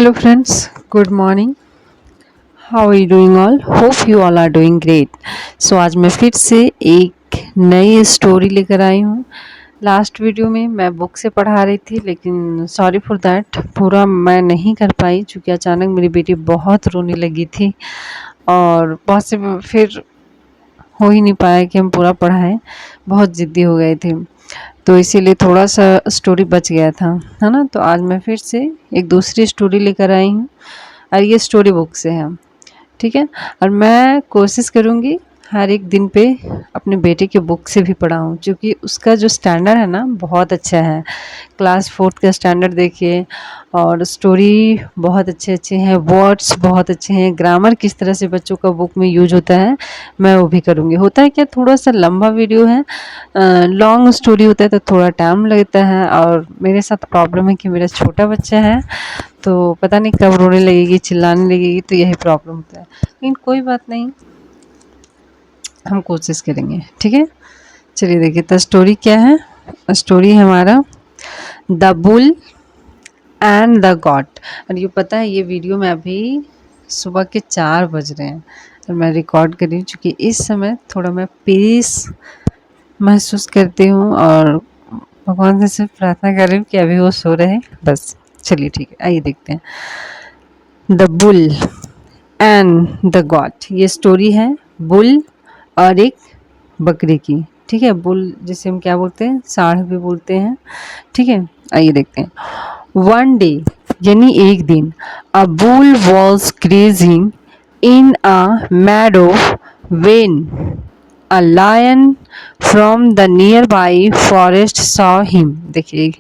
Hello friends, good morning. How are you doing all? Hope you all are doing great. So आज मैं फिर से एक नई स्टोरी लेकर आई हूँ. लास्ट वीडियो में मैं बुक से पढ़ा रही थी लेकिन सॉरी फॉर दैट पूरा मैं नहीं कर पाई क्योंकि अचानक मेरी बेटी बहुत रोने लगी थी और बहुत से फिर हो ही नहीं पाया कि हम पूरा पढ़ाएं. बहुत ज़िद्दी हो गए थे तो इसीलिए थोड़ा सा स्टोरी बच गया था, है ना. तो आज मैं फिर से एक दूसरी स्टोरी लेकर आई हूँ और ये स्टोरी बुक से है. ठीक है. और मैं कोशिश करूँगी हर एक दिन पे अपने बेटे के बुक से भी पढ़ाऊँ क्योंकि उसका जो स्टैंडर्ड है ना बहुत अच्छा है. क्लास 4th का स्टैंडर्ड देखिए और स्टोरी बहुत अच्छे-अच्छे हैं, वर्ड्स बहुत अच्छे हैं, ग्रामर किस तरह से बच्चों का बुक में यूज़ होता है, मैं वो भी करूँगी. होता है क्या थोड़ा-सा लंबा वीडियो है, लॉन्ग स्टोरी होता है तो थोड़ा टाइम लगता है और मेरे साथ प्रॉब्लम है कि मेरा छोटा बच्चा है तो पता नहीं कब रोने लगेगी, चिल्लाने लगेगी तो यही प्रॉब्लम होता है. लेकिन कोई बात नहीं, हम कोशिश करेंगे. ठीक है. चलिए देखिए तो स्टोरी क्या है. स्टोरी हमारा the bull and the got. और ये पता है ये वीडियो में अभी सुबह के 4 बज रहे हैं और मैं रिकॉर्ड कर रही हूँ क्योंकि इस समय थोड़ा मैं पीस महसूस करती हूँ और भगवान से सिर्फ प्रार्थना कर रही हूँ कि अभी वो सो रहे. बस चलिए ठीक है, आइए देखते हैं. The bull and the got. ये स्टोरी है बुल और एक बकरी की. ठीक है. बुल जिसे हम क्या बोलते हैं, सांड भी बोलते हैं. ठीक है. आइए देखते हैं. वन डे यानी एक दिन a bull was grazing in a meadow when a lion from the nearby forest saw him. देखिए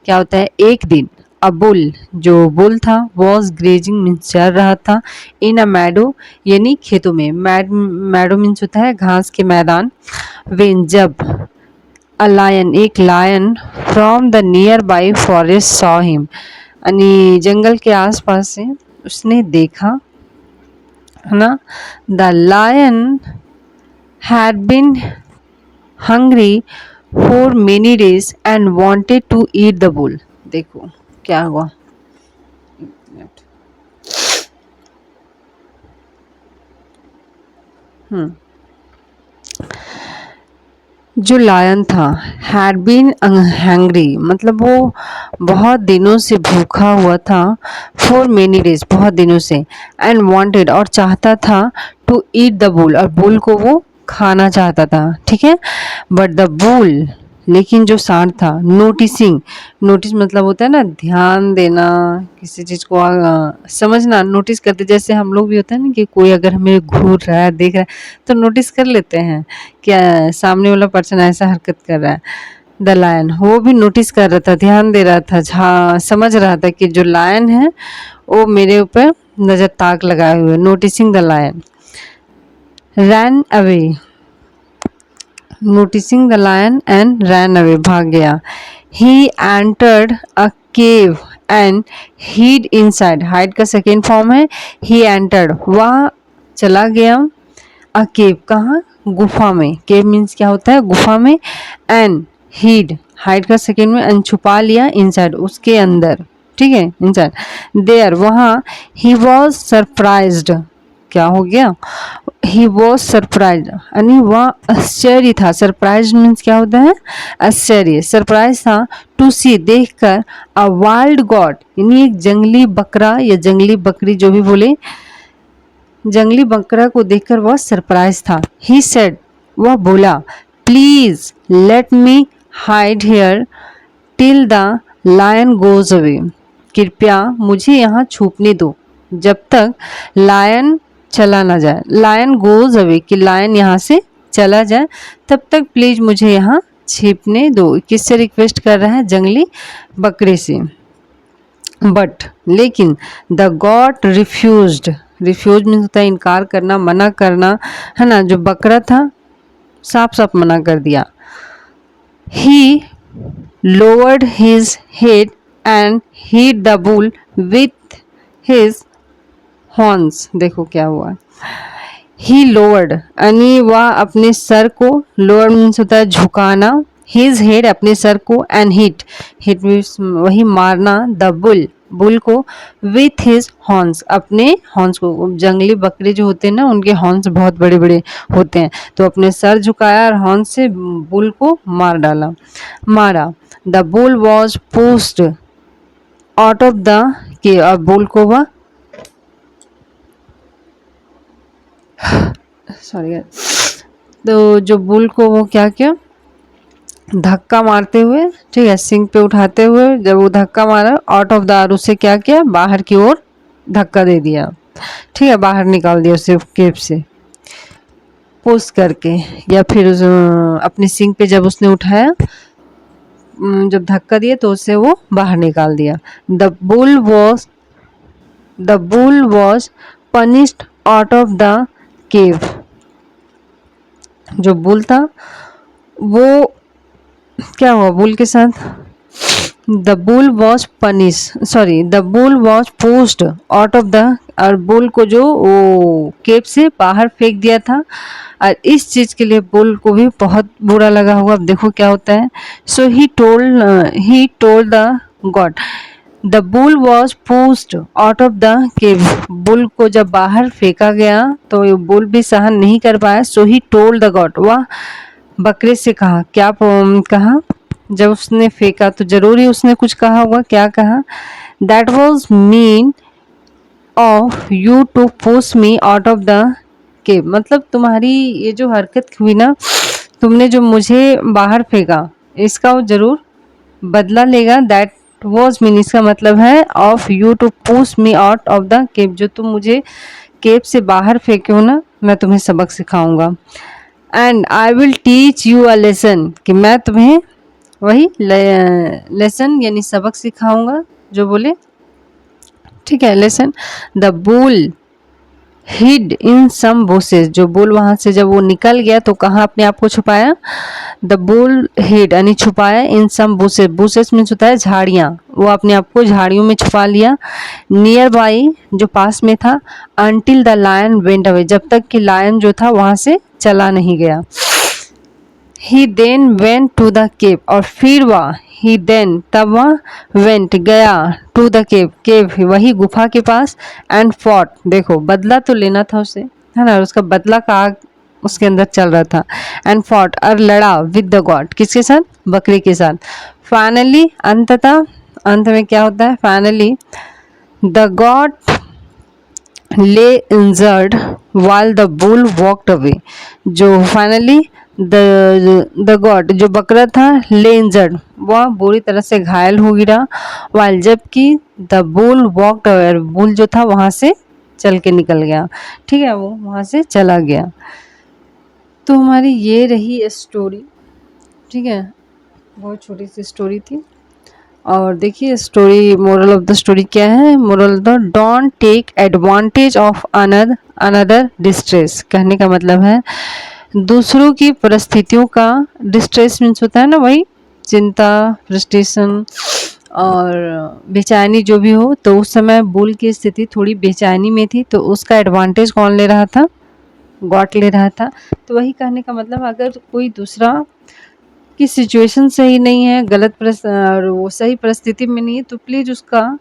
क्या होता है. एक दिन अ बुल जो बुल था वॉज ग्रेजिंग मीन्स चर रहा था इन अ मैडो यानी खेतों में. मैडो मीन्स होता है घास के मैदान. वेन जब अ लायन एक lion from the nearby forest saw him यानी जंगल के आसपास से उसने देखा, है ना. The lion had been hungry for many days and wanted to eat the bull. देखो क्या हुआ. एक मिनट. जो लायन था हैड बीन हैंग्री मतलब वो बहुत दिनों से भूखा हुआ था. फॉर मेनी डेज बहुत दिनों से. एंड वांटेड और चाहता था टू ईट द बुल और बुल को वो खाना चाहता था. ठीक है. बट द बुल लेकिन जो सांड था नोटिसिंग. नोटिस मतलब होता है ना ध्यान देना, किसी चीज़ को समझना, नोटिस करते. जैसे हम लोग भी होता है ना कि कोई अगर हमें घूर रहा है देख रहा है तो नोटिस कर लेते हैं क्या सामने वाला पर्सन ऐसा हरकत कर रहा है. द लायन वो भी नोटिस कर रहा था, ध्यान दे रहा था, समझ रहा था कि जो लायन है वो मेरे ऊपर नज़र ताक लगाए हुए. Noticing the lion ran away. Noticing the lion and ran away भाग गया. He entered a cave and hid inside. Hide का सेकेंड फॉर्म है ही एंटर्ड. वह चला गया. अ केव कहाँ, गुफा में. केव मीन्स क्या होता है, गुफा में. एंड हीड हाइड का सेकेंड में एंड छुपा लिया इनसाइड उसके अंदर. ठीक है. इनसाइड देयर वहाँ. He was surprised. क्या हो गया, ही वॉज सरप्राइज यानी वह आश्चर्य था. सरप्राइज मीन्स क्या होता है, आश्चर्य. सरप्राइज था टू सी देखकर अ वाइल्ड गॉड यानी एक जंगली बकरा या जंगली बकरी जो भी बोले, जंगली बकरा को देखकर वह सरप्राइज था. ही सेड वह बोला please let me hide here till the lion goes away. कृपया मुझे यहाँ छुपने दो जब तक लायन चला ना जाए. लायन गोज अवे कि लायन यहाँ से चला जाए तब तक प्लीज मुझे यहाँ छिपने दो. किससे रिक्वेस्ट कर रहा है, जंगली बकरे से. बट लेकिन the god refused. Refuse means होता है इनकार करना, मना करना, है ना. जो बकरा था साफ साफ मना कर दिया. ही lowered his head and hit the bull with his horns. देखो क्या हुआ. ही लोअर्ड यानी वह अपने सर को, लोअर मीन्स होता है झुकाना, हिज हेड अपने सर को, एंड हिट, हिट मीन्स वही मारना, द बुल, बुल को, विथ हिज हॉर्न्स, अपने हॉर्न्स को, जंगली बकरे जो होते हैं ना उनके हॉर्न्स बहुत बड़े बड़े होते हैं, तो अपने सर झुकाया और हॉर्न से बुल को मार डाला, मारा। The bull was pushed out of the के, और बुल को वह, सॉरी, तो जो बुल को वो क्या किया, धक्का मारते हुए, ठीक है, सिंग पे उठाते हुए जब वो धक्का मारा, आउट ऑफ द, और उसे क्या किया, बाहर की ओर धक्का दे दिया, ठीक है, बाहर निकाल दिया उसे केव से पुश करके, या फिर अपनी सिंग पे जब उसने उठाया, जब धक्का दिया तो उसे वो बाहर निकाल दिया। The bull was punished out of the cave, जो बुल था वो क्या हुआ बुल के साथ, the bull was punish, sorry, the bull was pushed out of the, और बुल को जो वो केव से बाहर फेंक दिया था, और इस चीज के लिए बुल को भी बहुत बुरा लगा होगा। अब देखो क्या होता है, so he told the god, the bull was pushed out of the cave, bull को जब बाहर फेंका गया तो ये बुल भी सहन नहीं कर पाया, सो ही टोल्ड द गॉड, वह बकरे से कहा, क्या कहा, जब उसने फेंका तो जरूर ही उसने कुछ कहा होगा, क्या कहा, that was mean of you to push me out of the cave, मतलब तुम्हारी ये जो हरकत हुई ना, तुमने जो मुझे बाहर फेंका, इसका वो जरूर बदला लेगा। दैट वॉज मीन, इसका मतलब है of you to push me out of the cave, जो तुम मुझे केव से बाहर फेंके हो ना, मैं तुम्हें सबक सिखाऊंगा। And I will teach you a lesson, कि मैं तुम्हें वही लेसन यानी सबक सिखाऊंगा, जो बोले, ठीक है, lesson. The bull hid in some bushes, जो बुल वहां से जब वो निकल गया तो कहाँ अपने आप को छुपाया, द बुल हिड यानी छुपाया, इन सम बुशेस, बुशेस मीन्स होता है झाड़ियाँ, वो अपने आप को झाड़ियों में छुपा लिया, नियर बाई जो पास में था, until the lion went away, जब तक कि लायन जो था वहां से चला नहीं गया। He then went to the cave, और फिर वह, ही देन तब वह, वेंट गया, टू द केव, केव वही गुफा के पास, एंड फॉट, देखो बदला तो लेना था उसे, है ना, उसका बदला का आग उसके अंदर चल रहा था, एंड फॉट, और लड़ा, विद द गॉड, किसके साथ, बकरी के साथ। फाइनली, अंततः, अंत में क्या होता है, फाइनली द गॉड ले injured while the bull walked away, जो फाइनली द गॉड जो बकरा था, ले इंजर्ड, वह बुरी तरह से घायल हो गिरा, while जबकि the bull walked away, bull जो था वहां से चल के निकल गया, ठीक है, वो वहां से चला गया। तो हमारी ये रही स्टोरी, ठीक है, बहुत छोटी सी स्टोरी थी। और देखिए story, moral of the story क्या है, moral of the, don't take advantage of another distress, कहने का मतलब है दूसरों की परिस्थितियों का, डिस्ट्रेस मीन्स होता है ना वही चिंता, फ्रस्ट्रेशन और बेचैनी जो भी हो, तो उस समय बुल की स्थिति थोड़ी बेचैनी में थी, तो उसका एडवांटेज कौन ले रहा था, गॉड ले रहा था। तो वही कहने का मतलब, अगर कोई दूसरा की सिचुएशन सही नहीं है, गलत और वो सही परिस्थिति में नहीं है, तो प्लीज़ उसका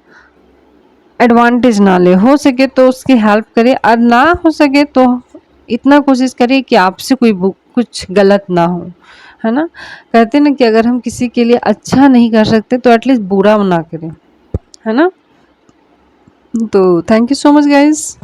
एडवांटेज ना ले, हो सके तो उसकी हेल्प करे, और ना हो सके तो इतना कोशिश करिए कि आपसे कोई कुछ गलत ना हो, है ना। कहते हैं ना कि अगर हम किसी के लिए अच्छा नहीं कर सकते तो एटलीस्ट बुरा ना करें, है ना। तो thank you so much guys.